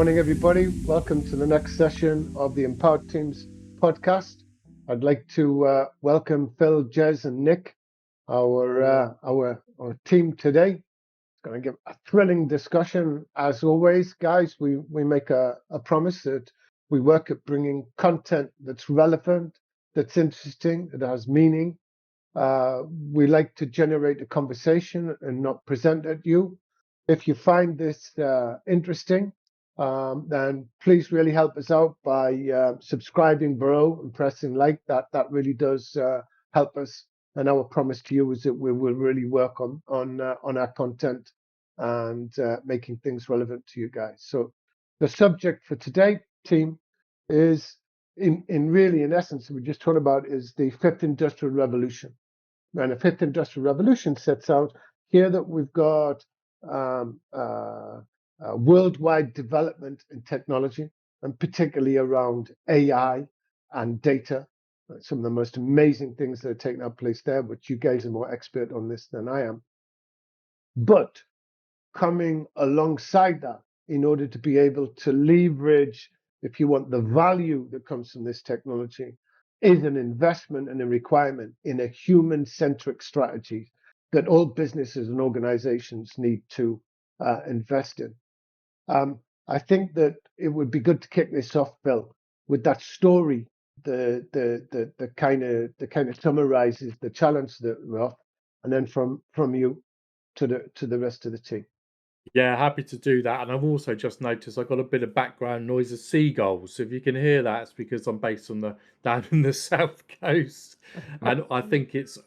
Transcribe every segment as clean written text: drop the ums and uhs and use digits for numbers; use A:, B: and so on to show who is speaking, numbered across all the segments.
A: Morning, everybody. Welcome to the next session of the Empowered Teams podcast. I'd like to welcome Phil, Jez, and Nick, our team today. It's going to give a thrilling discussion. As always, guys, we make a promise that we work at bringing content that's relevant, that's interesting, that has meaning. We like to generate a conversation and not present at you. If you find this interesting, then please really help us out by subscribing below and pressing like. That really does help us. And our promise to you is that we will really work on our content and making things relevant to you guys. So the subject for today, team, is in essence, we just talked about is the fifth industrial revolution. And the fifth industrial revolution sets out here that we've got worldwide development in technology, and particularly around AI and data. Some of the most amazing things that are taking place there, but you guys are more expert on this than I am. But coming alongside that, in order to be able to leverage, if you want, the value that comes from this technology, is an investment and a requirement in a human-centric strategy that all businesses and organizations need to invest in. I think that it would be good to kick this off, Bill, with that story, the kind of summarizes the challenge that we're off, and then from you to the rest of the team.
B: Yeah, happy to do that. And I've also just noticed I've got a bit of background noise of seagulls. So if you can hear that, it's because I'm based on down in the south coast, and I think it's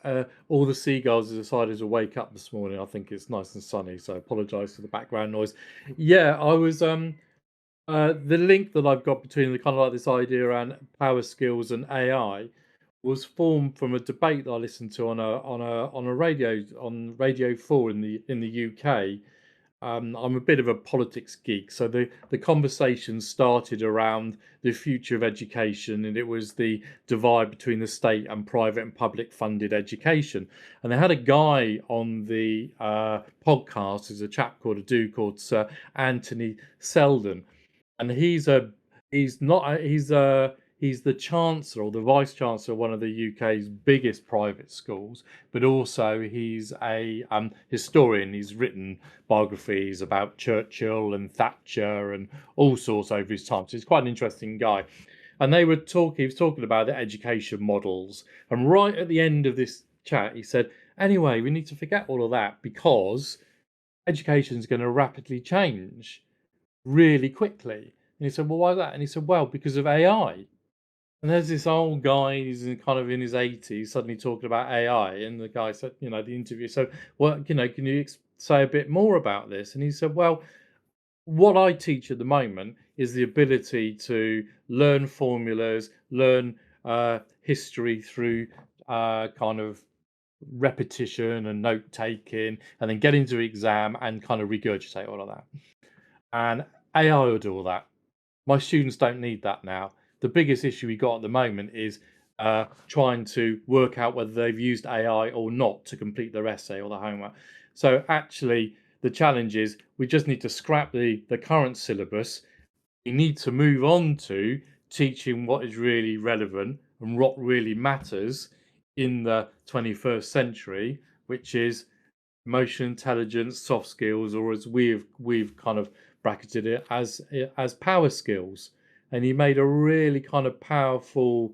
B: all the seagulls have decided to wake up this morning. I think it's nice and sunny, so I apologise for the background noise. Yeah, I was the link that I've got between the kind of like this idea around power skills and AI was formed from a debate that I listened to on a Radio 4 in the UK. I'm a bit of a politics geek, so the conversation started around the future of education, and it was the divide between the state and private and public funded education. And they had a guy on the podcast, there's a chap called a dude called Sir Anthony Selden, and he's the chancellor or the vice chancellor of one of the UK's biggest private schools, but also he's a historian. He's written biographies about Churchill and Thatcher and all sorts over his time. So he's quite an interesting guy. And he was talking about the education models. And right at the end of this chat, he said, anyway, we need to forget all of that because education is going to rapidly change really quickly. And he said, well, why is that? And he said, well, because of AI. And there's this old guy, he's kind of in his 80s, suddenly talking about AI. And the guy said, the interview, so, well, can you say a bit more about this? And he said, well, what I teach at the moment is the ability to learn formulas, learn history through kind of repetition and note taking, and then get into exam and kind of regurgitate all of that. And AI will do all that. My students don't need that now. The biggest issue we got at the moment is trying to work out whether they've used AI or not to complete their essay or the homework. So actually, the challenge is we just need to scrap the current syllabus. We need to move on to teaching what is really relevant and what really matters in the 21st century, which is emotional intelligence, soft skills, or as we've kind of bracketed it as power skills. And he made a really kind of powerful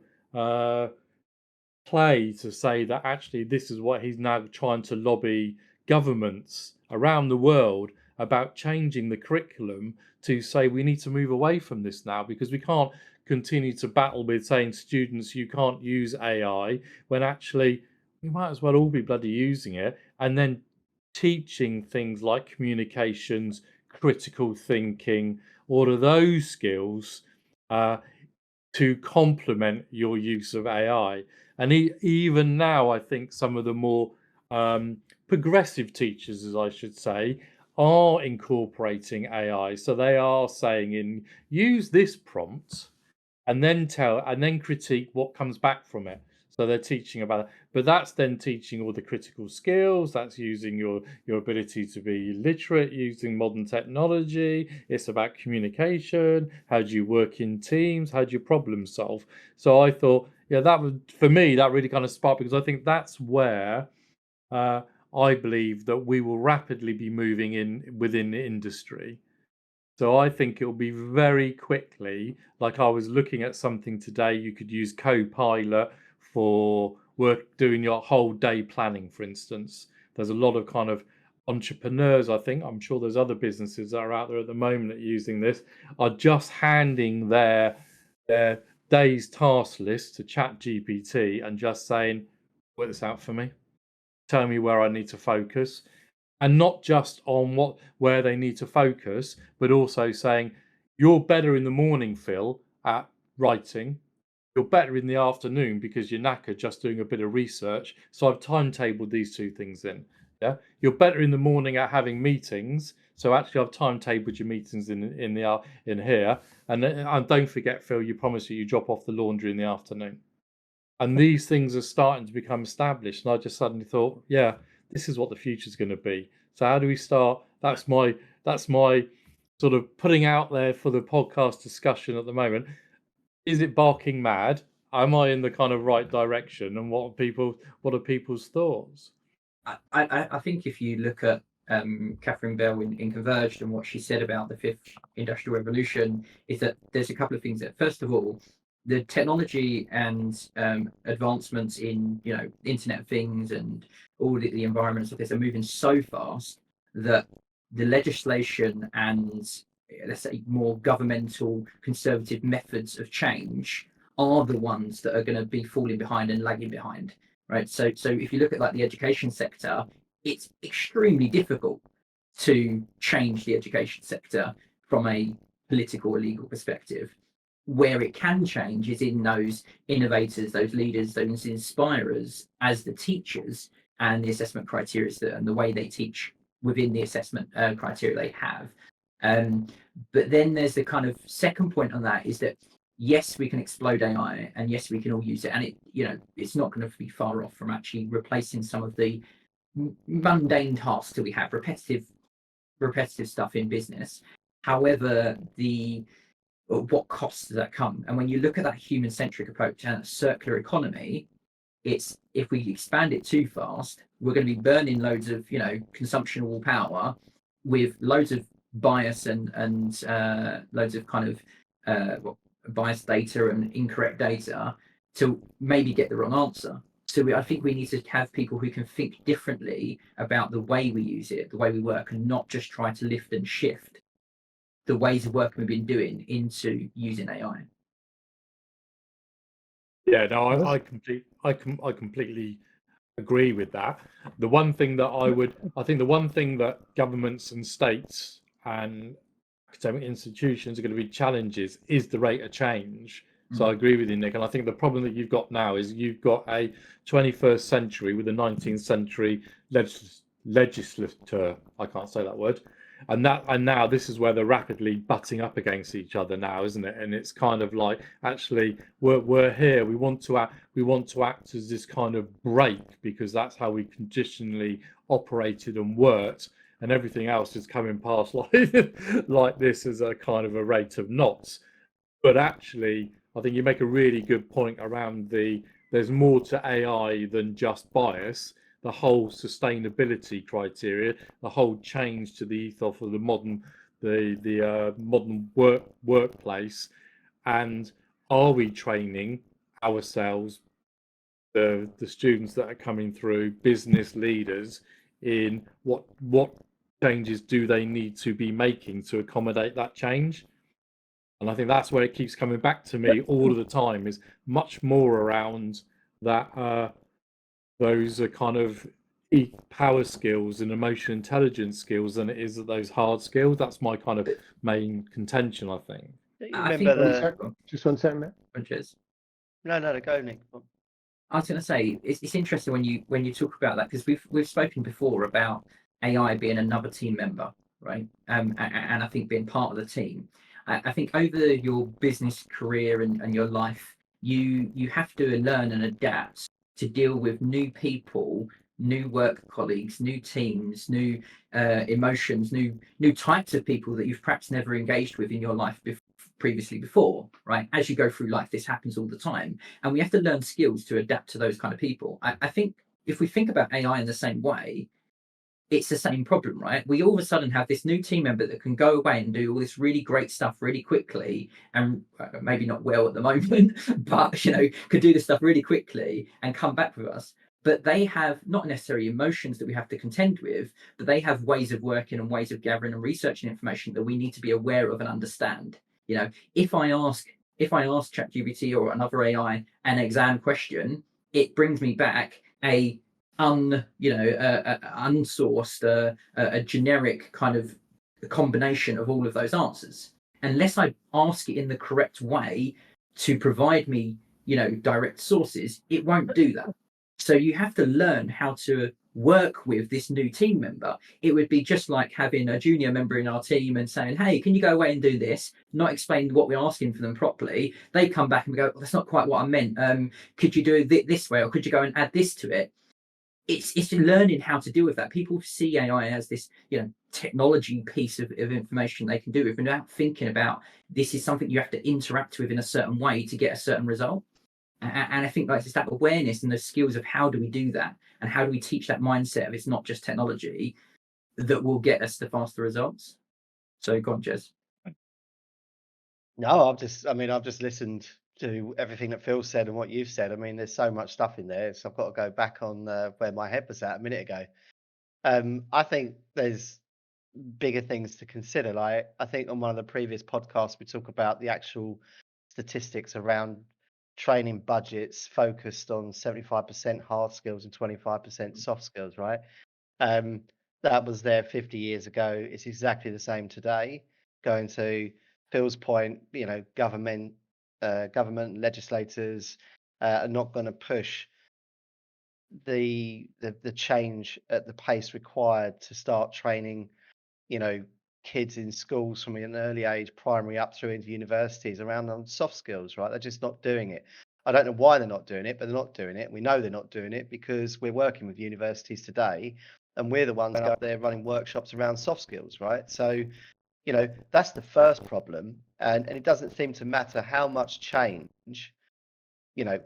B: play to say that actually this is what he's now trying to lobby governments around the world about changing the curriculum to say we need to move away from this now because we can't continue to battle with saying students you can't use AI when actually we might as well all be bloody using it, and then teaching things like communications, critical thinking, all of those skills to complement your use of AI. And even now, I think some of the more progressive teachers, as I should say, are incorporating AI. So they are saying use this prompt and then critique what comes back from it. So they're teaching about it, but that's then teaching all the critical skills. That's using your ability to be literate, using modern technology. It's about communication. How do you work in teams? How do you problem solve? So I thought, yeah, that would, for me, that really kind of sparked, because I think that's where I believe that we will rapidly be moving in within the industry. So I think it will be very quickly, like I was looking at something today, you could use Copilot for work, doing your whole day planning, for instance. There's a lot of kind of entrepreneurs, I think, I'm sure there's other businesses that are out there at the moment that are using this, are just handing their day's task list to ChatGPT and just saying, work this out for me, tell me where I need to focus, and not just on where they need to focus, but also saying, you're better in the morning, Phil, at writing. You're better in the afternoon because you're knackered just doing a bit of research. So I've timetabled these two things in. Yeah. You're better in the morning at having meetings. So actually I've timetabled your meetings in here. And don't forget, Phil, you promised you drop off the laundry in the afternoon. And these things are starting to become established. And I just suddenly thought, yeah, this is what the future is going to be. So how do we start? That's my sort of putting out there for the podcast discussion at the moment. Is it barking mad? Am I in the kind of right direction? And what are people's thoughts?
C: I think if you look at Catherine Bell in Converged and what she said about the fifth industrial revolution, is that there's a couple of things. That first of all, the technology and advancements in Internet of Things and all the environments of this are moving so fast that the legislation and, let's say, more governmental conservative methods of change are the ones that are going to be falling behind and lagging behind. Right. So if you look at like the education sector, it's extremely difficult to change the education sector from a political or legal perspective. Where it can change is in those innovators, those leaders, those inspirers as the teachers, and the assessment criteria and the way they teach within the assessment criteria they have. But then there's the kind of second point on that, is that yes, we can explode AI, and yes, we can all use it, and it's not going to be far off from actually replacing some of the mundane tasks that we have, repetitive stuff in business. However, what costs does that come? And when you look at that human-centric approach and circular economy, it's, if we expand it too fast, we're going to be burning loads of consumptional power with loads of bias and loads of kind of biased data and incorrect data to maybe get the wrong answer. So I think we need to have people who can think differently about the way we use it, the way we work, and not just try to lift and shift the ways of working we've been doing into using AI.
B: Yeah, no, I completely agree with that. The one thing that I think the one thing that governments and states and academic institutions are going to be challenges is the rate of change. So I agree with you, Nick. And I think the problem that you've got now is you've got a 21st century with a 19th century legislature. I can't say that word. And now this is where they're rapidly butting up against each other now, isn't it? And it's kind of like, actually, we're here. We want to act as this kind of brake, because that's how we traditionally operated and worked. And everything else is coming past like this as a kind of a rate of knots. But actually, I think you make a really good point around there's more to AI than just bias. The whole sustainability criteria, the whole change to the ethos of the modern workplace, and are we training ourselves, the students that are coming through, business leaders, in what changes do they need to be making to accommodate that change? And I think that's where it keeps coming back to me all of the time, is much more around that those are kind of power skills and emotional intelligence skills than it is those hard skills. That's my kind of main contention, I think.
C: I think
A: just one second, mate.
D: No, go, Nick.
C: I was going to say, it's interesting when you talk about that, because we've spoken before about AI being another team member, right? And I think being part of the team. I think over your business career and your life, you have to learn and adapt to deal with new people, new work colleagues, new teams, new emotions, new types of people that you've perhaps never engaged with in your life previously before, right? As you go through life, this happens all the time, and we have to learn skills to adapt to those kind of people. I think if we think about AI in the same way, it's the same problem, right? We all of a sudden have this new team member that can go away and do all this really great stuff really quickly, and maybe not well at the moment, but could do this stuff really quickly and come back with us. But they have not necessarily emotions that we have to contend with, but they have ways of working and ways of gathering and researching information that we need to be aware of and understand. If I ask ChatGPT or another AI an exam question, it brings me back a unsourced, a generic kind of combination of all of those answers. Unless I ask it in the correct way to provide me, direct sources, it won't do that. So you have to learn how to work with this new team member. It would be just like having a junior member in our team and saying, hey, can you go away and do this? Not explain what we're asking for them properly. They come back and we go, that's not quite what I meant. Could you do it this way? Or could you go and add this to it? It's learning how to deal with that. People see AI as this, technology piece of information they can do with without thinking about this is something you have to interact with in a certain way to get a certain result. And I think it's that awareness and the skills of how do we do that and how do we teach that mindset of it's not just technology that will get us the faster results. So go on, Jez.
D: No, I've just listened to everything that Phil said and what you've said. I mean, there's so much stuff in there, so I've got to go back on where my head was at a minute ago. I think there's bigger things to consider. Like, I think on one of the previous podcasts, we talk about the actual statistics around training budgets focused on 75% hard skills and 25% soft skills, right? That was there 50 years ago. It's exactly the same today. Going to Phil's point, government legislators are not going to push the change at the pace required to start training, kids in schools from an early age, primary up through into universities, around on soft skills, right? They're just not doing it. I don't know why they're not doing it, but they're not doing it. We know they're not doing it because we're working with universities today, and we're the ones up there running workshops around soft skills, right? So, that's the first problem, and it doesn't seem to matter how much change,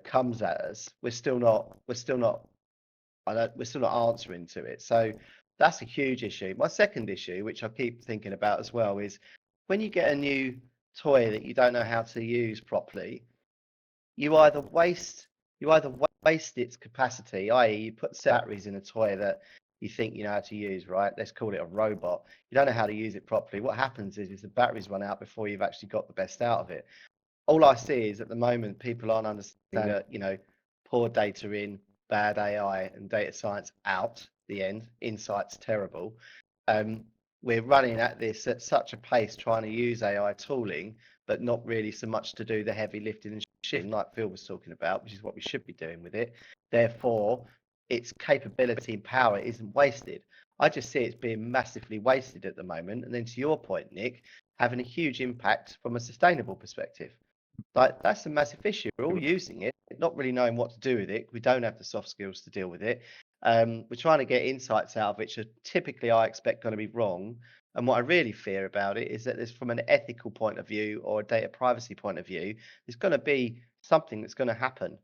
D: comes at us. We're still not answering to it. So that's a huge issue. My second issue, which I keep thinking about as well, is when you get a new toy that you don't know how to use properly, you either waste its capacity, i.e., you put batteries in a toy that you think you know how to use, right? Let's call it a robot. You don't know how to use it properly. What happens is the batteries run out before you've actually got the best out of it. All I see is at the moment people aren't understanding that, poor data in, bad AI, and data science out the end. Insight's terrible. We're running at this at such a pace trying to use AI tooling, but not really so much to do the heavy lifting and shifting like Phil was talking about, which is what we should be doing with it. Therefore, its capability and power isn't wasted. I just see it's being massively wasted at the moment. And then to your point, Nick, having a huge impact from a sustainable perspective. Like, that's a massive issue. We're all using it, not really knowing what to do with it. We don't have the soft skills to deal with it. We're trying to get insights out of which are typically, I expect, going to be wrong. And what I really fear about it is that there's, from an ethical point of view or a data privacy point of view, there's going to be something that's going to happen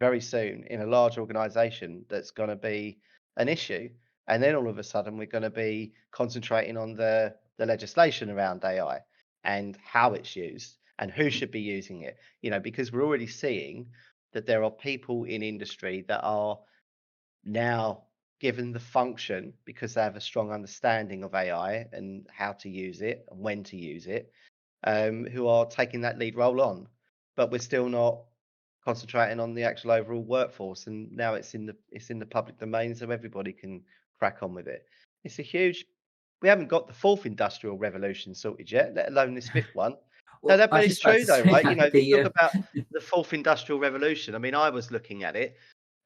D: very soon in a large organization that's going to be an issue. And then all of a sudden, we're going to be concentrating on the legislation around AI and how it's used and who should be using it, because we're already seeing that there are people in industry that are now given the function because they have a strong understanding of AI and how to use it and when to use it, who are taking that lead role on. But we're still not concentrating on the actual overall workforce, and now it's in the public domain, so everybody can crack on with it. It's a huge. We haven't got the fourth industrial revolution sorted yet, let alone this fifth one.
C: Well,
D: No, but it's true though, right? You talk about
C: the
D: the fourth industrial revolution. I mean, I was looking at it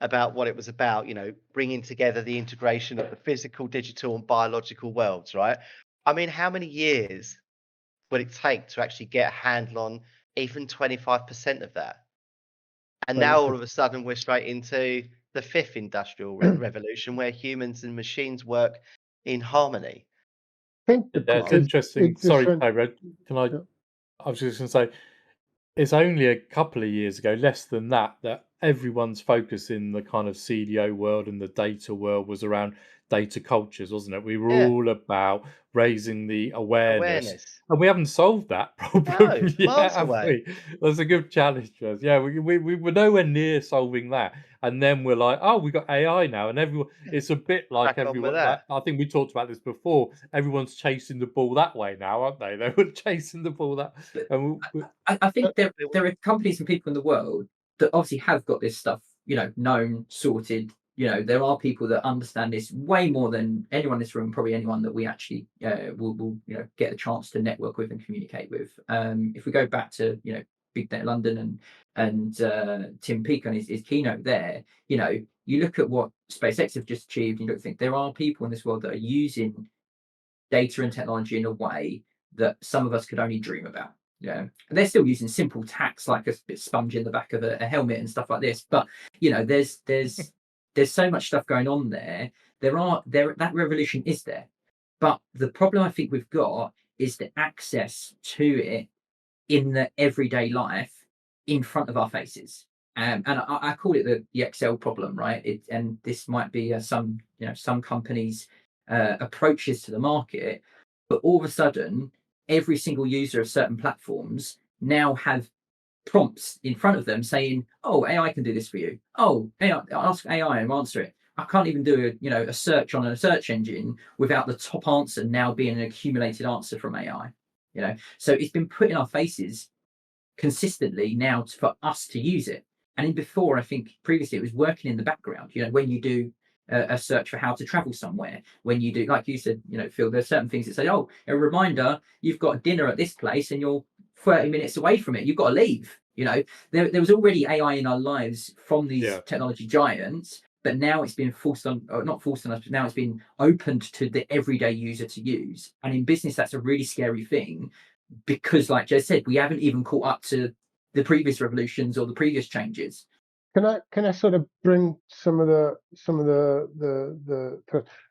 D: about what it was about, bringing together the integration of the physical, digital, and biological worlds, right? I mean, how many years would it take to actually get a handle on even 25% of that? And
A: Very
D: now all
A: good.
D: of a sudden we're straight into the fifth industrial revolution, where humans and machines work in harmony.
A: I think
B: That's
A: because
B: interesting.
A: it's
B: Sorry,
A: different.
B: Toby, can I?
A: Yeah.
B: I was just going to say, it's only a couple of years ago, less than that, that everyone's focus in the kind of CDO world and the data world was around data cultures, wasn't it? We were
D: Yeah.
B: all about raising the awareness, and we haven't solved that problem
D: No,
B: yet,
D: miles
B: have
D: away.
B: we? That's a good challenge for us. Yeah, we were nowhere near solving that, and then we're like, oh, we got AI now, and everyone. It's a bit like
D: Crack on with
B: everyone. Like,
D: that.
B: I think we talked about this before. Everyone's chasing the ball that way now, aren't they? They were chasing the ball that, and
C: I think there are companies and people in the world that obviously have got this stuff, known, sorted. There are people that understand this way more than anyone in this room, probably anyone that we actually will get a chance to network with and communicate with. If we go back to Big Data London and Tim Peake on his keynote there, you look at what SpaceX have just achieved, and you look think there are people in this world that are using data and technology in a way that some of us could only dream about. Yeah, and they're still using simple tacks like a sponge in the back of a helmet and stuff like this. But there's so much stuff going on there. That revolution is there, but the problem I think we've got is the access to it in the everyday life in front of our faces. And I call it the Excel problem, right? And this might be some companies' approaches to the market, but all of a sudden, every single user of certain platforms now have prompts in front of them saying, "Oh, AI can do this for you. Oh, AI, ask AI and answer it." I can't even do a search on a search engine without the top answer now being an accumulated answer from AI. So it's been put in our faces consistently now for us to use it. And before, I think previously it was working in the background. When you do a search for how to travel somewhere, when you do, like you said, Phil, there's certain things that say, "Oh, a reminder, you've got dinner at this place and you're 30 minutes away from it. You've got to leave." There was already AI in our lives from these technology giants, but now it's been forced on, or not forced on us, but now it's been opened to the everyday user to use. And in business, that's a really scary thing, because like Jez said, we haven't even caught up to the previous revolutions or the previous changes.
A: Can I sort of bring some of the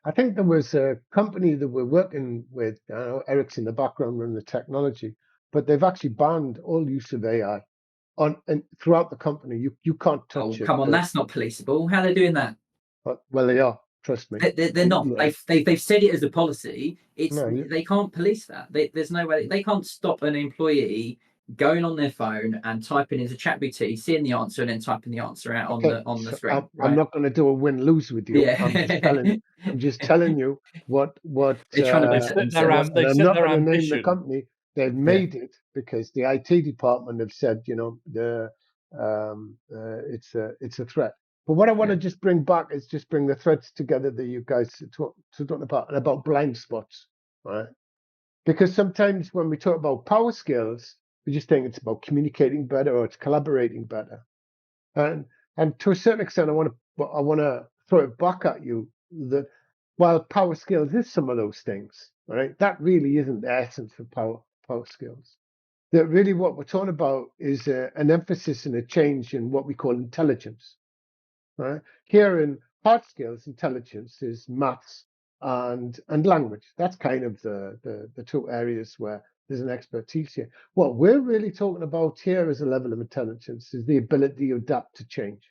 A: I think there was a company that we're working with. I know Eric's in the background running the technology, but they've actually banned all use of AI and throughout the company. You can't touch it.
C: Come on, that's not policeable. How are they doing that?
A: Well, they are. Trust me.
C: They're not.
A: Yeah.
C: They've said it as a policy.
A: No,
C: they can't police that. There's no way they can't stop an employee going on their phone and typing into ChatGPT, seeing the answer, and then typing the answer out on the screen.
A: I'm not going to do a win-lose with you.
C: Yeah.
A: I'm just telling you what
C: they're trying to
B: They
C: protect
B: set their
C: themselves.
A: and I'm
B: set
A: not
B: their
A: going to name the
B: ambition.
A: company. They've made it because the IT department have said, it's a threat. But what I want to just bring back is just bring the threads together that you guys talking about blind spots, right? Because sometimes when we talk about power skills, we just think it's about communicating better or it's collaborating better. And to a certain extent, I want to throw it back at you that while power skills is some of those things, right? That really isn't the essence of power skills. That really what we're talking about is an emphasis and a change in what we call intelligence, right? Here in hard skills, intelligence is maths and language. That's kind of the two areas where there's an expertise here. What we're really talking about here as a level of intelligence is the ability to adapt to change.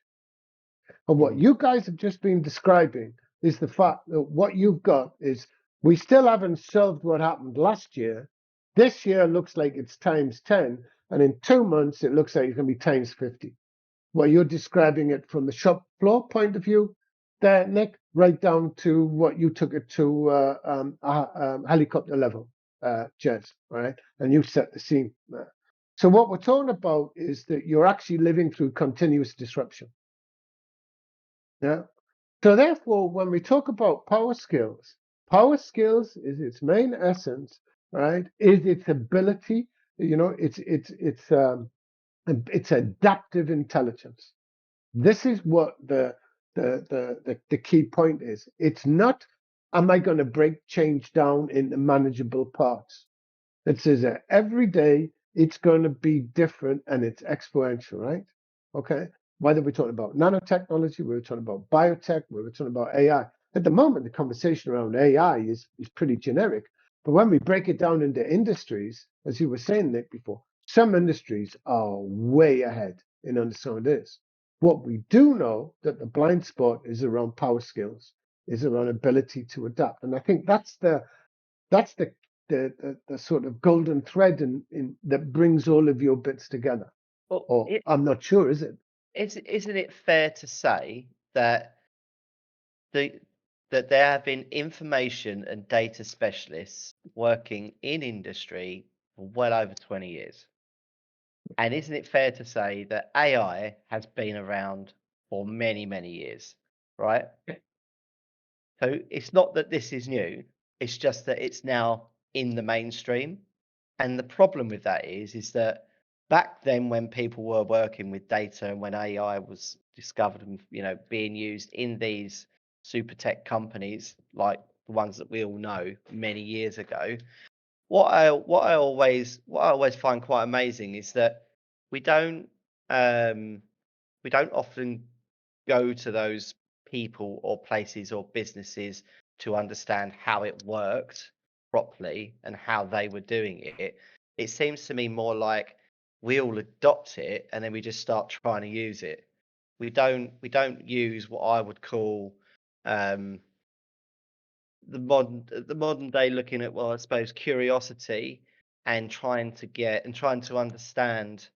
A: And what you guys have just been describing is the fact that what you've got is we still haven't solved what happened last year. This year looks like it's times 10, and in 2 months it looks like it's going to be times 50. Well, you're describing it from the shop floor point of view there, Nick, right down to what you took it to helicopter level, Jez, right? And you set the scene there. So what we're talking about is that you're actually living through continuous disruption. Yeah. So therefore, when we talk about power skills is its main essence, right? Is its ability, it's adaptive intelligence. This is what the key point is. It's not, am I going to break change down into manageable parts? It says that every day it's going to be different and it's exponential, right? Okay. Whether we're talking about nanotechnology, we were talking about biotech, we were talking about AI. At the moment, the conversation around AI is pretty generic. But when we break it down into industries, as you were saying, Nick, before, some industries are way ahead in understanding this. What we do know that the blind spot is around power skills, is around ability to adapt. And I think that's the sort of golden thread in that brings all of your bits together.
D: Well,
A: Or I'm not sure, is it?
D: isn't it fair to say that that there have been information and data specialists working in industry for well over 20 years? And isn't it fair to say that AI has been around for many, many years, right? So it's not that this is new, it's just that it's now in the mainstream. And the problem with that is that back then when people were working with data and when AI was discovered and being used in these super tech companies like the ones that we all know many years ago, what I always find quite amazing is that we don't often go to those people or places or businesses to understand how it worked properly and how they were doing it. It seems to me more like we all adopt it and then we just start trying to use it. We don't use what I would call the modern day looking at, well, I suppose, curiosity and trying to understand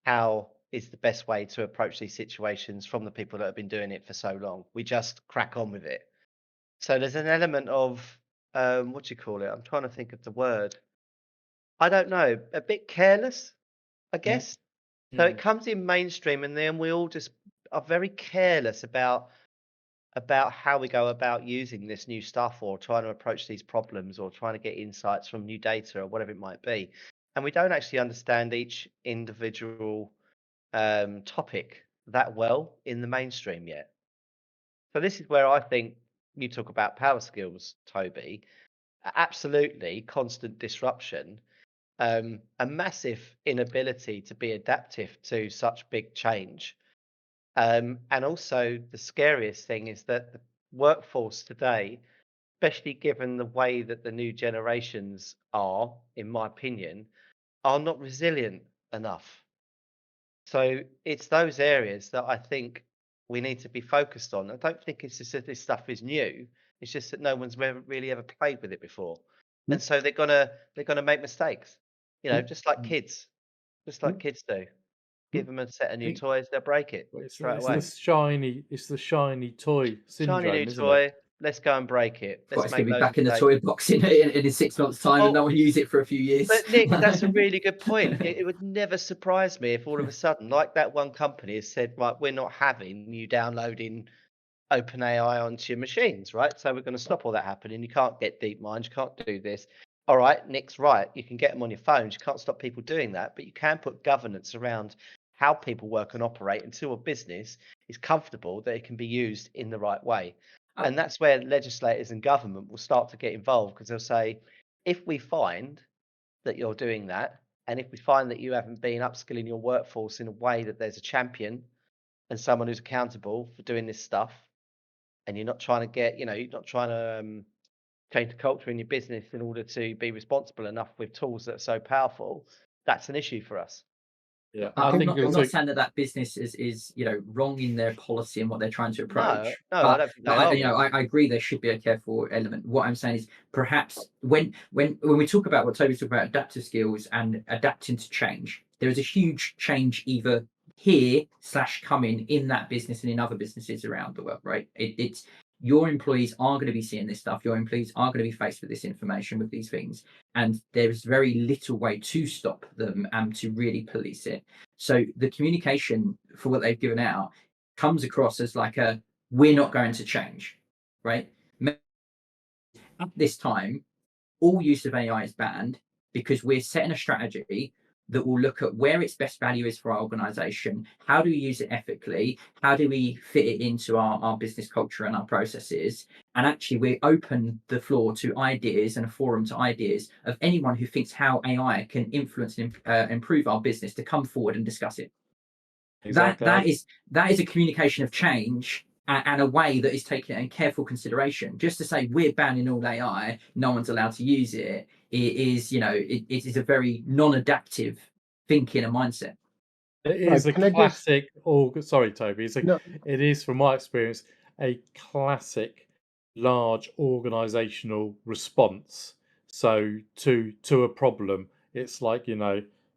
D: how is the best way to approach these situations from the people that have been doing it for so long. We just crack on with it. So there's an element of what do you call it? I'm trying to think of the word. I don't know, a bit careless, I guess. So it comes in mainstream, and then we all just are very careless about how we go about using this new stuff or trying to approach these problems or trying to get insights from new data or whatever it might be. And we don't actually understand each individual topic that well in the mainstream yet. So this is where I think you talk about power skills, Toby. Absolutely constant disruption, a massive inability to be adaptive to such big change. And also the scariest thing is that the workforce today, especially given the way that the new generations are, in my opinion, are not resilient enough. So it's those areas that I think we need to be focused on. I don't think it's just that this stuff is new. It's just that no one's really ever played with it before, and so they're gonna make mistakes. Just like kids, do. Give them a set of new
B: think
D: toys, they'll break it straight away.
B: It's the shiny toy
D: Shiny new
B: syndrome, isn't it?
D: toy, let's go and break it.
C: Well,
D: Let's
C: it's going
D: make
C: to be
D: loads
C: back in
D: of
C: the
D: mistakes.
C: toy box in 6 months' time, and no one use it for a few years.
D: But Nick, that's a really good point. It would never surprise me if all of a sudden, like that one company has said, right, we're not having you downloading OpenAI onto your machines, right? So we're going to stop all that happening. You can't get DeepMind, you can't do this. All right, Nick's right. You can get them on your phones. You can't stop people doing that, but you can put governance around how people work and operate until a business is comfortable that it can be used in the right way. And that's where legislators and government will start to get involved, because they'll say, if we find that you're doing that, and if we find that you haven't been upskilling your workforce in a way that there's a champion and someone who's accountable for doing this stuff, and you're not trying to get, you're not trying to change the culture in your business in order to be responsible enough with tools that are so powerful, that's an issue for us.
B: Yeah,
C: I'm not saying that business is wrong in their policy and what they're trying to approach.
D: No, I don't think they are.
C: I agree there should be a careful element. What I'm saying is perhaps when we talk about what Toby's talking about, adaptive skills and adapting to change, there is a huge change either here / coming in that business and in other businesses around the world, right? It's your employees are going to be seeing this stuff. Your employees are going to be faced with this information, with these things, and there's very little way to stop them and to really police it. So the communication for what they've given out comes across as like we're not going to change, right? At this time, all use of AI is banned because we're setting a strategy that will look at where its best value is for our organization. How do we use it ethically? How do we fit it into our business culture and our processes? And actually, we open the floor to ideas and a forum to ideas of anyone who thinks how AI can influence and improve our business to come forward and discuss it.
B: Exactly.
C: That is a communication of change and a way that is taken in careful consideration. Just to say we're banning all AI, no one's allowed to use it, it is a very non-adaptive thinking and mindset.
B: It is a
A: Can I just
B: classic. Oh, sorry, Toby.
A: no?
B: It is, from my experience, a classic large organizational response. So to a problem, it's like,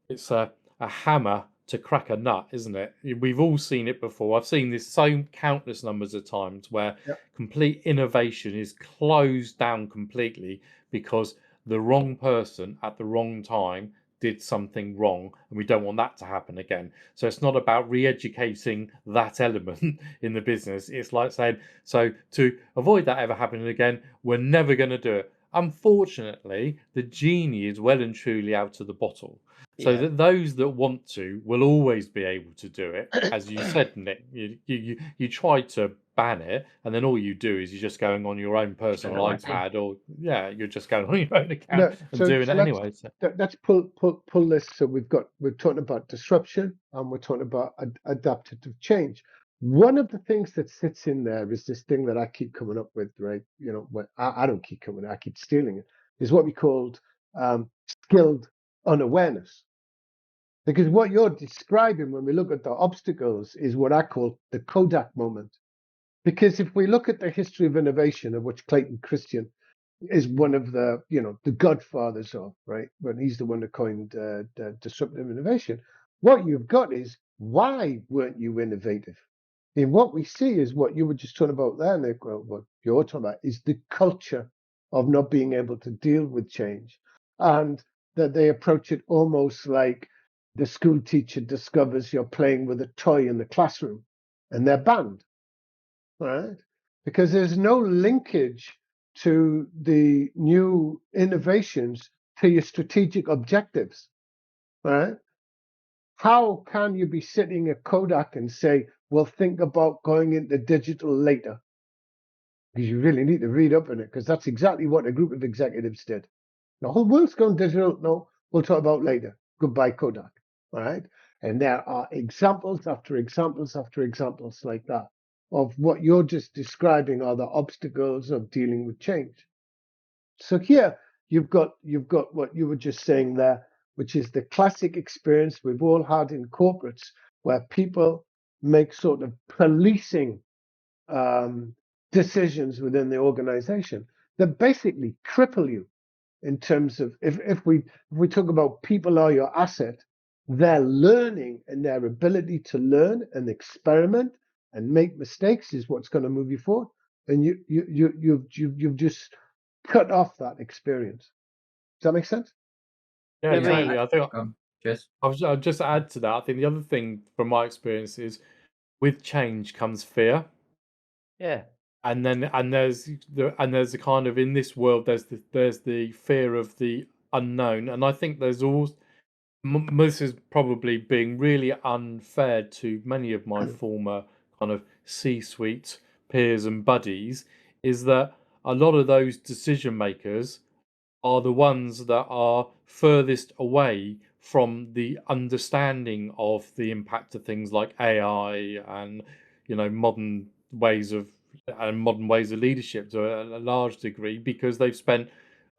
B: it's a hammer to crack a nut, isn't it? We've all seen it before. I've seen this so countless numbers of times where
A: Yeah.
B: complete innovation is closed down completely because the wrong person at the wrong time did something wrong, and we don't want that to happen again. So it's not about re-educating that element in the business. It's like saying, so to avoid that ever happening again, we're never going to do it. Unfortunately, the genie is well and truly out of the bottle. So
D: Yeah.
B: that those that want to will always be able to do it. As you said, Nick, you try to ban it, and then all you do is you're just going on your own personal
C: Right,
B: iPad, or you're just going on your own account
A: No,
B: and doing it
A: so
B: anyway. So.
A: let's pull this. So we're talking about disruption and we're talking about adaptive change. One of the things that sits in there is this thing that I keep coming up with, right? I don't keep coming, I keep stealing it. Is what we called skilled unawareness. Because what you're describing when we look at the obstacles is what I call the Kodak moment. Because if we look at the history of innovation, of which Clayton Christian is one of the godfathers of, right? When he's the one that coined disruptive innovation. What you've got is, why weren't you innovative? And what we see is what you were just talking about there, Nick. Well, what you're talking about is the culture of not being able to deal with change, and that they approach it almost like the school teacher discovers you're playing with a toy in the classroom, and they're banned, right? Because there's no linkage to the new innovations to your strategic objectives, right? How can you be sitting at Kodak and say, well, think about going into digital later? Because you really need to read up on it, because that's exactly what a group of executives did. The whole world's going digital. No, we'll talk about later. Goodbye, Kodak. All right. And there are examples after examples after examples like that of what you're just describing are the obstacles of dealing with change. So here you've got what you were just saying there, which is the classic experience we've all had in corporates where people make sort of policing decisions within the organization that basically cripple you in terms of if we talk about people are your asset, their learning and their ability to learn and experiment and make mistakes is what's going to move you forward. And you've just cut off that experience. Does that make sense?
B: Yeah,
D: Yeah, we-
B: totally. I think
C: Just
B: I'll just add to that. I think the other thing from my experience is with change comes fear.
D: Yeah.
B: And there's a kind of, in this world, there's the fear of the unknown. And I think there's also, this is probably being really unfair to many of my former kind of C-suite peers and buddies, is that a lot of those decision makers are the ones that are furthest away from the understanding of the impact of things like AI and modern ways of leadership to a large degree, because they've spent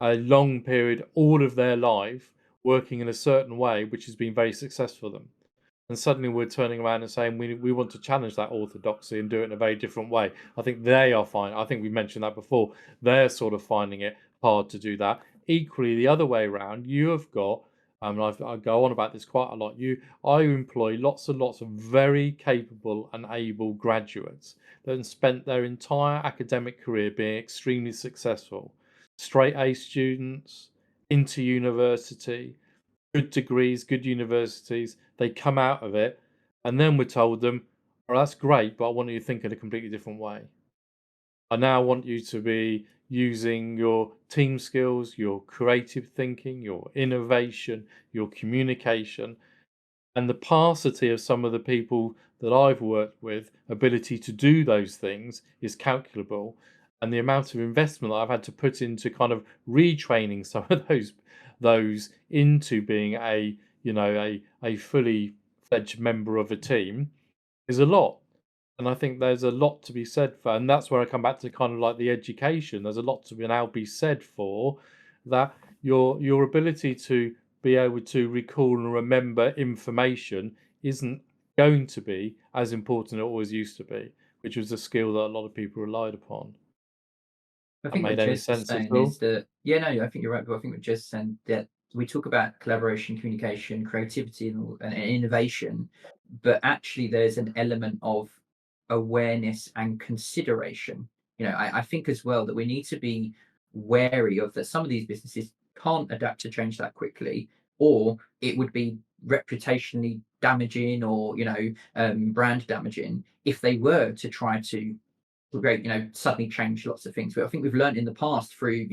B: a long period, all of their life, working in a certain way which has been very successful for them. And suddenly we're turning around and saying we want to challenge that orthodoxy and do it in a very different way. I think they are fine. I think we mentioned that before. They're sort of finding it hard to do that. Equally, the other way around, you have got, I go on about this quite a lot. I employ lots and lots of very capable and able graduates that have spent their entire academic career being extremely successful. Straight A students, into university, good degrees, good universities. They come out of it, and then we're told them, "Oh, that's great, but I want you to think in a completely different way. I now want you to be using your team skills, your creative thinking, your innovation, your communication, and the paucity of some of the people that I've worked with, ability to do those things is calculable. And the amount of investment that I've had to put into kind of retraining some of those into being a fully fledged member of a team is a lot. And I think there's a lot to be said for, and that's where I come back to kind of like the education. There's a lot to now be said for that. Your ability to be able to recall and remember information isn't going to be as important as it always used to be, which was a skill that a lot of people relied upon.
C: I
B: That
C: think what
B: made any
C: Jez is
B: sense at
C: saying
B: all?
C: is that, yeah, no, I think you're right, but I think what Jez is saying that we talk about collaboration, communication, creativity, and innovation, but actually there's an element of awareness and consideration. I think as well that we need to be wary of that some of these businesses can't adapt to change that quickly, or it would be reputationally damaging or brand damaging if they were to try to great, suddenly change lots of things. But I think we've learned in the past through,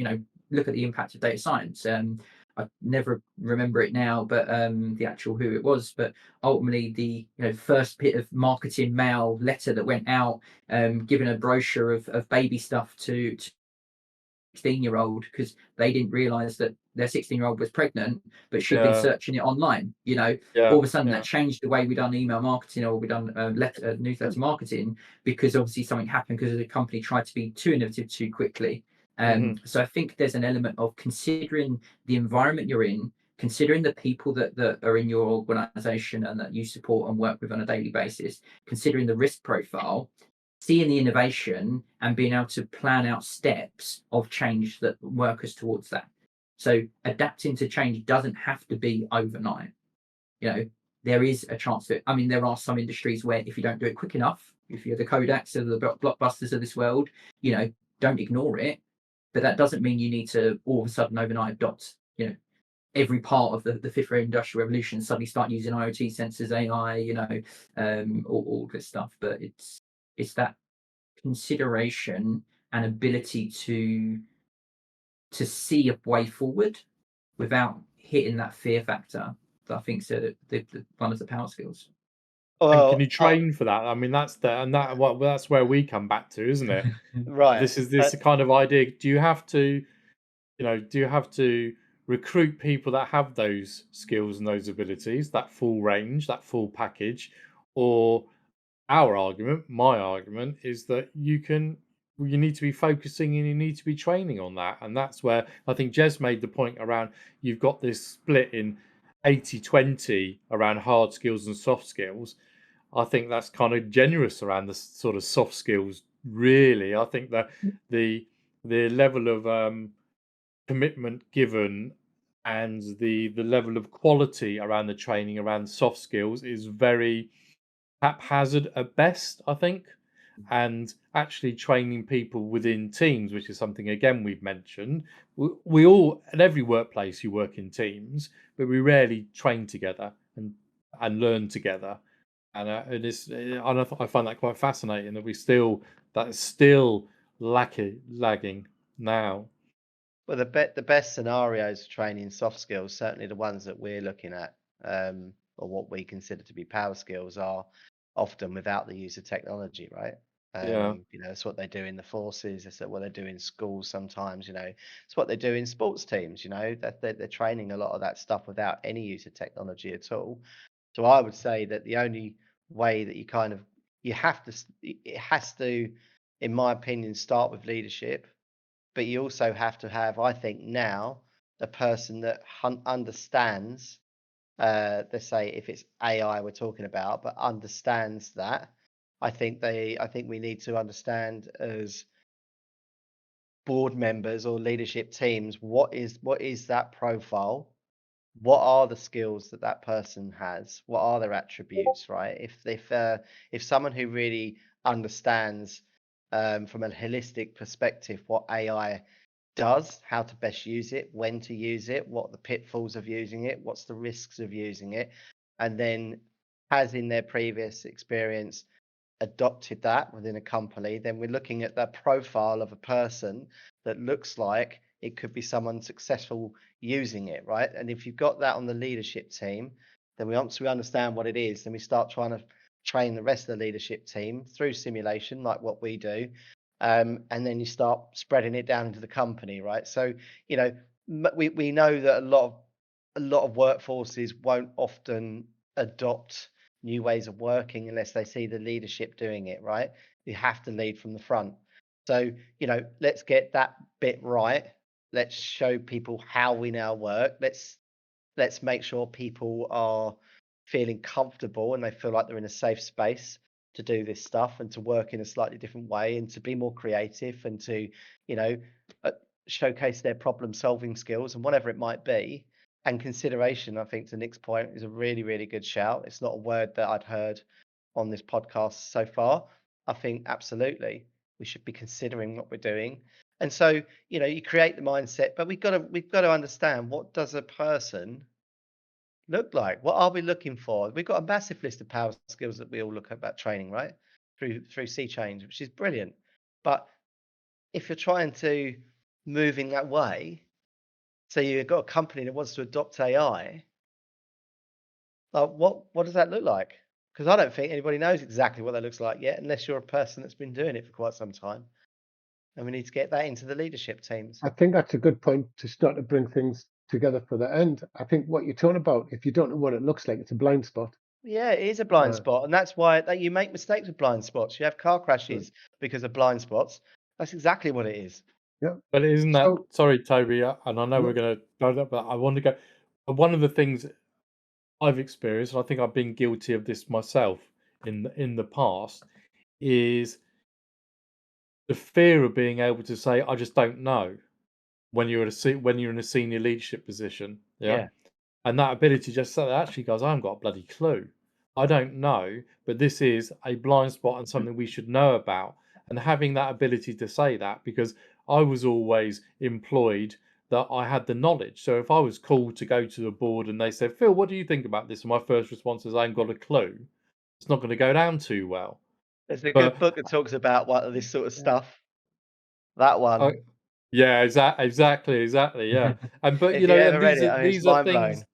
C: look at the impact of data science. I never remember it now, but the actual who it was. But ultimately, the first bit of marketing mail letter that went out, giving a brochure of baby stuff to 16-year-old because they didn't realize that their 16-year-old was pregnant, but she'd been
B: Yeah,
C: searching it online.
B: yeah,
C: All of a sudden that
B: yeah.
C: changed the way we done email marketing or we done newsletter marketing because obviously something happened because the company tried to be too innovative too quickly. So I think there's an element of considering the environment you're in, considering the people that are in your organization and that you support and work with on a daily basis, considering the risk profile, seeing the innovation and being able to plan out steps of change that work us towards that. So adapting to change doesn't have to be overnight. There is a chance that, there are some industries where if you don't do it quick enough, if you're the Kodaks or the blockbusters of this world, don't ignore it. But that doesn't mean you need to all of a sudden overnight adopt, every part of the fifth industrial revolution, suddenly start using IoT sensors, AI, all this stuff. But it's that consideration and ability to see a way forward without hitting that fear factor that I think is one of the power skills.
B: And can you
D: Well,
B: train for that? I mean, that's where we come back to, isn't it?
D: right.
B: This is this kind of idea. Do you have to, recruit people that have those skills and those abilities, that full range, that full package, or my argument is that you need to be focusing and you need to be training on that. And that's where I think Jez made the point around you've got this split in 80-20 around hard skills and soft skills. I think that's kind of generous around the sort of soft skills, really. I think that the level of commitment given and the level of quality around the training around soft skills is very haphazard at best, I think. And actually training people within teams, which is something again we've mentioned. We all at every workplace you work in teams, but we rarely train together and learn together. And I find that quite fascinating that that's still lagging now.
D: Well, the best scenarios for training soft skills, certainly the ones that we're looking at, or what we consider to be power skills, are often without the use of technology, right?
B: Yeah,
D: It's what they do in the forces. It's what they do in schools sometimes. It's what they do in sports teams. That they're training a lot of that stuff without any use of technology at all. So I would say that the only way that it has to, in my opinion, start with leadership, but you also have to have, I think now, a person that understands, let's say if it's AI we're talking about, but understands that. I think we need to understand as board members or leadership teams what is that profile, what are the skills that that person has, what are their attributes, right? If someone who really understands, from a holistic perspective, what AI does, how to best use it, when to use it, what the pitfalls of using it, what's the risks of using it, and then has in their previous experience adopted that within a company, then we're looking at that profile of a person that looks like it could be someone successful using it, right? And if you've got that on the leadership team, then once we understand what it is, then we start trying to train the rest of the leadership team through simulation, like what we do. And then you start spreading it down into the company, right? So, we know that a lot of workforces won't often adopt new ways of working unless they see the leadership doing it, right? You have to lead from the front. So, let's get that bit right. Let's show people how we now work. Let's make sure people are feeling comfortable and they feel like they're in a safe space to do this stuff and to work in a slightly different way and to be more creative and to, uh, showcase their problem solving skills and whatever it might be. And consideration, I think, to Nick's point, is a really, really good shout. It's not a word that I'd heard on this podcast so far. I think absolutely we should be considering what we're doing. And so, you create the mindset, but we've got to understand, what does a person look like? What are we looking for? We've got a massive list of power skills that we all look at about training, right? Through Sea Change, which is brilliant. But if you're trying to move in that way, so you've got a company that wants to adopt AI, like what does that look like? Because I don't think anybody knows exactly what that looks like yet, unless you're a person that's been doing it for quite some time. And we need to get that into the leadership teams.
A: I think that's a good point to start to bring things together for the end. I think what you're talking about, if you don't know what it looks like, it's a blind spot.
D: Yeah, it is a blind
A: Uh,
D: spot, and that's why that you make mistakes with blind spots. You have car crashes because of blind spots. That's exactly what it is.
A: Yeah.
B: But isn't that,
A: So
B: sorry, Toby, and I know
A: no,
B: we're going to go that, but I want to go. One of the things I've experienced, and I think I've been guilty of this myself in the past, is the fear of being able to say, "I just don't know," when you're when you're in a senior leadership position, yeah.
D: Yeah.
B: And that ability just say, actually, guys, I haven't got a bloody clue. I don't know, but this is a blind spot and something we should know about. And having that ability to say that, because I was always employed that I had the knowledge. So if I was called to go to the board and they said, Phil, what do you think about this? And my first response is, I ain't got a clue. It's not going to go down too well.
D: There's a
B: But
D: good book that talks about this sort of stuff. That one.
B: yeah, exactly, yeah. And but
D: If you ever
B: and
D: read it, I mean, it's
B: these are
D: mind blowing.
B: things.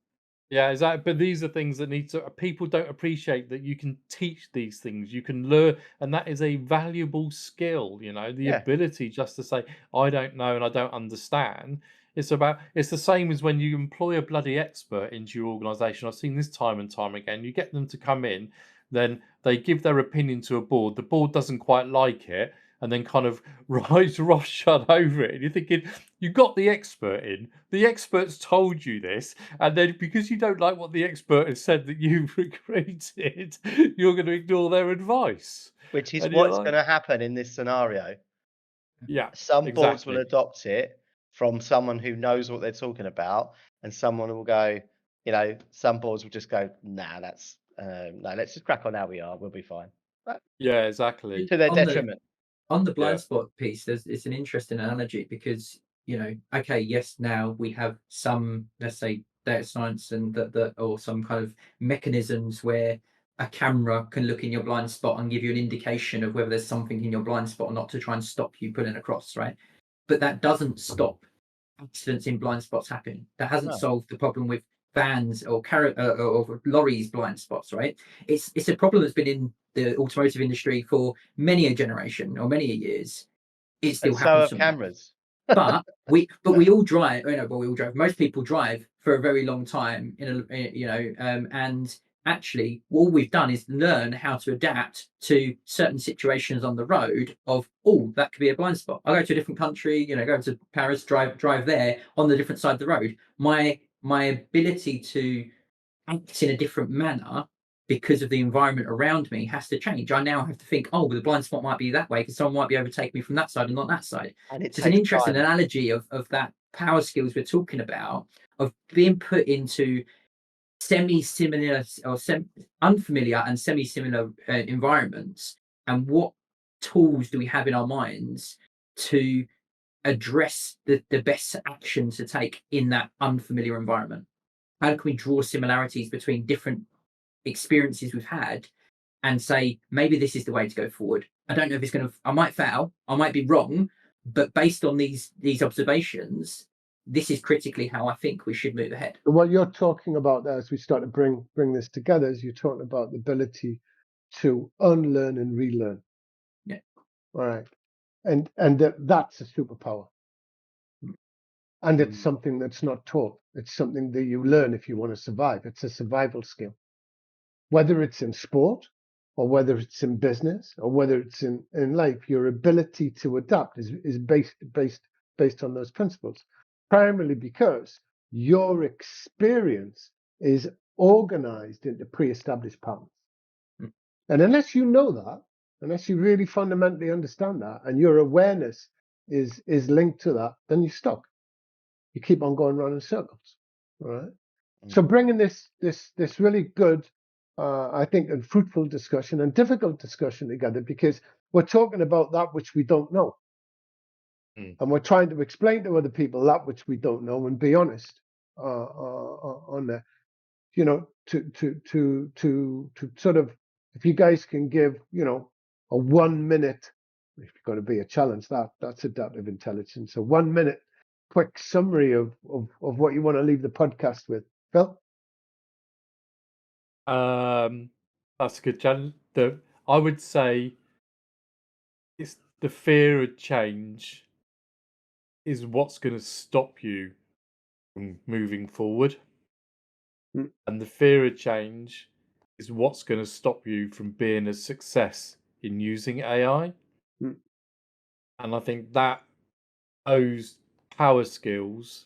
B: Yeah, exactly. But these are things that need to. People don't appreciate that you can teach these things. You can learn, and that is a valuable skill. The
D: Yeah.
B: ability just to say, "I don't know and I don't understand." It's the same as when you employ a bloody expert into your organisation. I've seen this time and time again. You get them to come in, then they give their opinion to a board. The board doesn't quite like it, and then kind of rise roughshod over it. And you're thinking, you got the expert in. The expert's told you this, and then because you don't like what the expert has said that you've recruited, you're going to ignore their advice.
D: Which is
B: And you're
D: what's
B: like,
D: going to happen in this scenario.
B: yeah,
D: Some boards will
B: exactly.
D: adopt it from someone who knows what they're talking about, and someone will go, some boards will just go, nah, that's no, let's just crack on how we are. We'll be fine. But
B: Yeah, exactly.
D: to their
C: On the
D: detriment.
C: on the blind
B: Yeah.
C: spot piece, it's an interesting analogy because okay, yes, now we have some, let's say, data science and that or some kind of mechanisms where a camera can look in your blind spot and give you an indication of whether there's something in your blind spot or not to try and stop you pulling across, right? But that doesn't stop accidents in blind spots happening. That hasn't
D: No.
C: solved the problem with vans or lorries blind spots, right? It's a problem that's been in the automotive industry for many a generation or many a years. It still
D: And so
C: happens
D: have
C: sometimes.
D: cameras.
C: But we all drive. We all drive. Most people drive for a very long time. And actually, all we've done is learn how to adapt to certain situations on the road. That could be a blind spot. I go to a different country. Go to Paris, drive there on the different side of the road. My ability to act in a different manner because of the environment around me has to change. I now have to think, well, the blind spot might be that way because someone might be overtaking me from that side and not that side.
D: And it
C: So it's an
D: takes
C: interesting
D: time.
C: analogy of that power skills we're talking about, of being put into semi-similar or unfamiliar and semi-similar environments, and what tools do we have in our minds to address the best action to take in that unfamiliar environment. How can we draw similarities between different experiences we've had and say, maybe this is the way to go forward? I don't know if it's going to, I might fail, I might be wrong, but based on these observations, this is critically how I think we should move ahead.
A: what you're talking about there, as we start to bring this together, is you're talking about the ability to unlearn and relearn.
C: Yeah.
A: All right. And that's a superpower. And it's something that's not taught. It's something that you learn if you want to survive. It's a survival skill. whether it's in sport or whether it's in business or whether it's in life, your ability to adapt is based on those principles, primarily because your experience is organized into pre-established patterns.
C: Mm.
A: And unless you know that, unless you really fundamentally understand that, and your awareness is linked to that, then you're stuck. You keep on going around in circles. All right. So bringing this really good, I think, and fruitful discussion and difficult discussion together, because we're talking about that which we don't know, and we're trying to explain to other people that which we don't know, and be honest on that. You know, to sort of, if you guys can give, you know, a 1 minute, if you've got to be a challenge, that's adaptive intelligence. A 1 minute quick summary of what you want to leave the podcast with, Phil.
B: That's a good challenge. I would say it's the fear of change is what's going to stop you from moving forward. And the fear of change is what's going to stop you from being a success in using AI. And I think that those power skills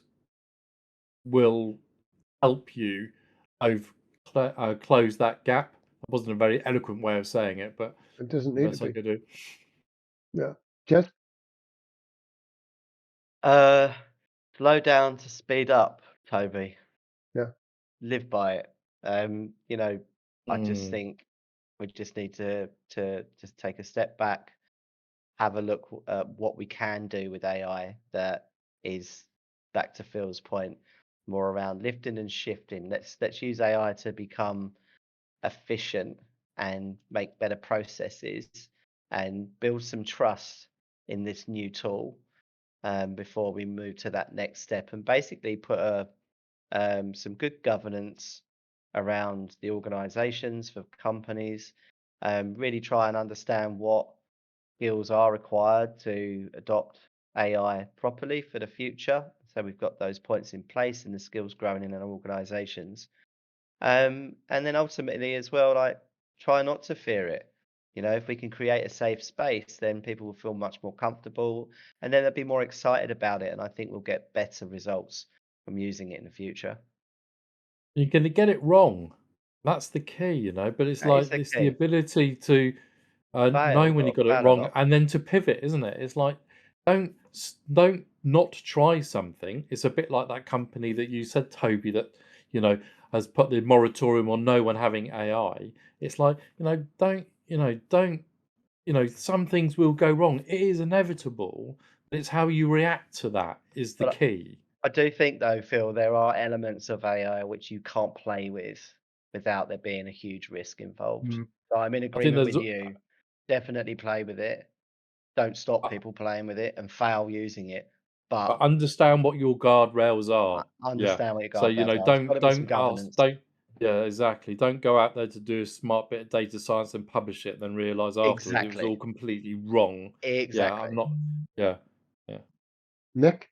B: will help you close that gap. That wasn't a very eloquent way of saying it, but
A: It doesn't
B: the
A: need
B: best
A: to
B: I
A: be.
B: could do.
A: Yeah. Jess?
D: Slow down to speed up, Toby.
A: Yeah.
D: Live by it. You know, I just think we just need to just take a step back, have a look at what we can do with AI that is, back to Phil's point, more around lifting and shifting. Let's use AI to become efficient and make better processes and build some trust in this new tool before we move to that next step, and basically put some good governance around the organizations for companies, really try and understand what skills are required to adopt AI properly for the future. So we've got those points in place and the skills growing in our organizations. And then ultimately as well, like, try not to fear it. You know, if we can create a safe space, then people will feel much more comfortable and then they'll be more excited about it. And I think we'll get better results from using it in the future.
B: You're going to get it wrong. That's the key, you know. But it's
D: That is
B: like
D: the
B: it's the
D: key.
B: ability to know
D: Fail,
B: when
D: got
B: you
D: to
B: got it
D: fail a
B: wrong,
D: lot.
B: and then to pivot, isn't it? It's like don't not try something. It's a bit like that company that you said, Toby, that you know has put the moratorium on no one having AI. It's like don't some things will go wrong. It is inevitable, but it's how you react to that is the
D: But
B: key.
D: I do think though, Phil, there are elements of AI which you can't play with without there being a huge risk involved. So I'm in
B: I think
D: agreement
B: there's
D: with you. Definitely play with it. Don't stop people playing with it and fail using it.
B: But
D: But
B: understand what your guardrails are. Yeah.
D: understand what your
B: So
D: guardrails are. There's got to be some
B: don't ask
D: governance.
B: don't yeah, exactly. Don't go out there to do a smart bit of data science and publish it, then realise afterwards it was
D: Exactly.
B: all completely wrong. Yeah, I'm
D: Exactly.
B: not yeah. Yeah.
A: Nick?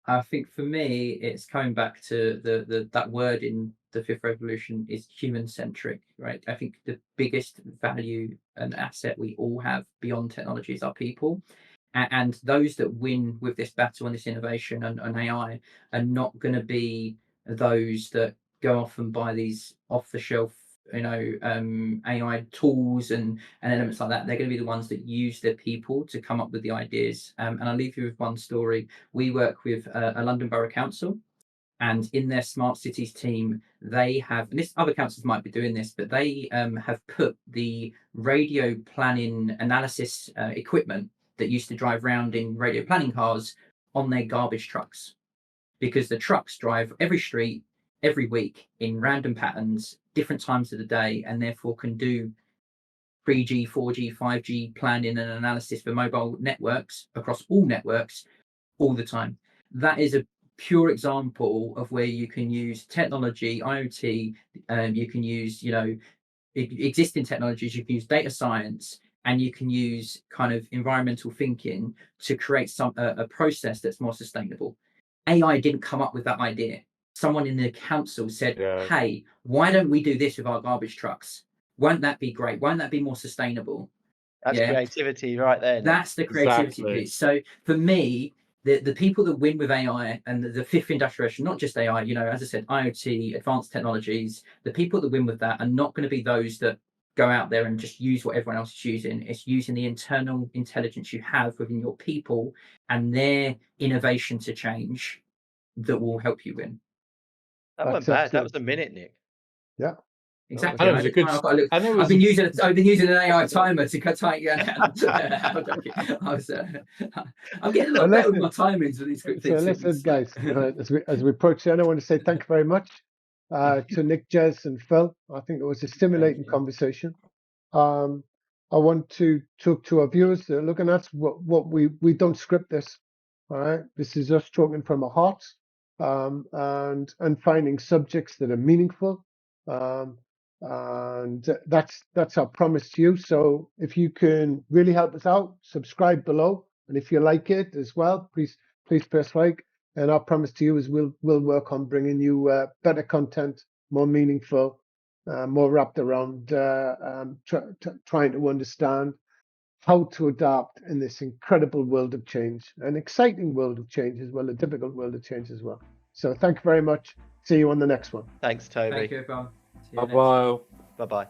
C: I think for me, it's coming back to the that word in the fifth revolution is human centric, right? I think the biggest value and asset we all have beyond technology is our people. And those that win with this battle and this innovation and AI are not going to be those that go off and buy these off the shelf, AI tools and elements like that. They're going to be the ones that use their people to come up with the ideas. And I'll leave you with one story. We work with a London Borough Council, and in their smart cities team, they have, and this other councils might be doing this, but they have put the radio planning analysis equipment that used to drive around in radio planning cars on their garbage trucks, because the trucks drive every street every week in random patterns, different times of the day, and therefore can do 3G, 4G, 5G planning and analysis for mobile networks across all networks all the time. That is a pure example of where you can use technology, IoT, you can use, existing technologies, you can use data science, and you can use kind of environmental thinking to create a process that's more sustainable. AI didn't come up with that idea. Someone in the council said,
B: Yeah.
C: hey, why don't we do this with our garbage trucks? Won't that be great? Won't that be more sustainable?
D: That's creativity right there. Nick.
C: That's the creativity
B: Exactly.
C: piece. So for me, the people that win with AI and the fifth industrial revolution, not just AI, as I said, IoT, advanced technologies, the people that win with that are not going to be those that go out there and just use what everyone else is using. It's using the internal intelligence you have within your people and their innovation to change that will help you win.
D: That wasn't bad. That was a minute, Nick.
A: Yeah.
C: Exactly.
B: And it was a good.
C: I've been using an AI timer to cut tight. I'm getting a lot better with my timings for these quick things.
A: So listen, guys, as we approach the end, I want to say thank you very much to Nick, Jez, and Phil. I think it was a stimulating conversation. I want to talk to our viewers that are looking at what we don't script this. All right, this is us talking from our hearts, and finding subjects that are meaningful. And that's our promise to you. So if you can really help us out, subscribe below, and if you like it as well, please press like. And our promise to you is we'll work on bringing you better content, more meaningful, more wrapped around trying to understand how to adapt in this incredible world of change, an exciting world of change as well, a difficult world of change as well. So thank you very much. See you on the next one.
D: Thanks, Toby.
C: Thank you, everyone.
B: Bye-bye.
D: Bye-bye.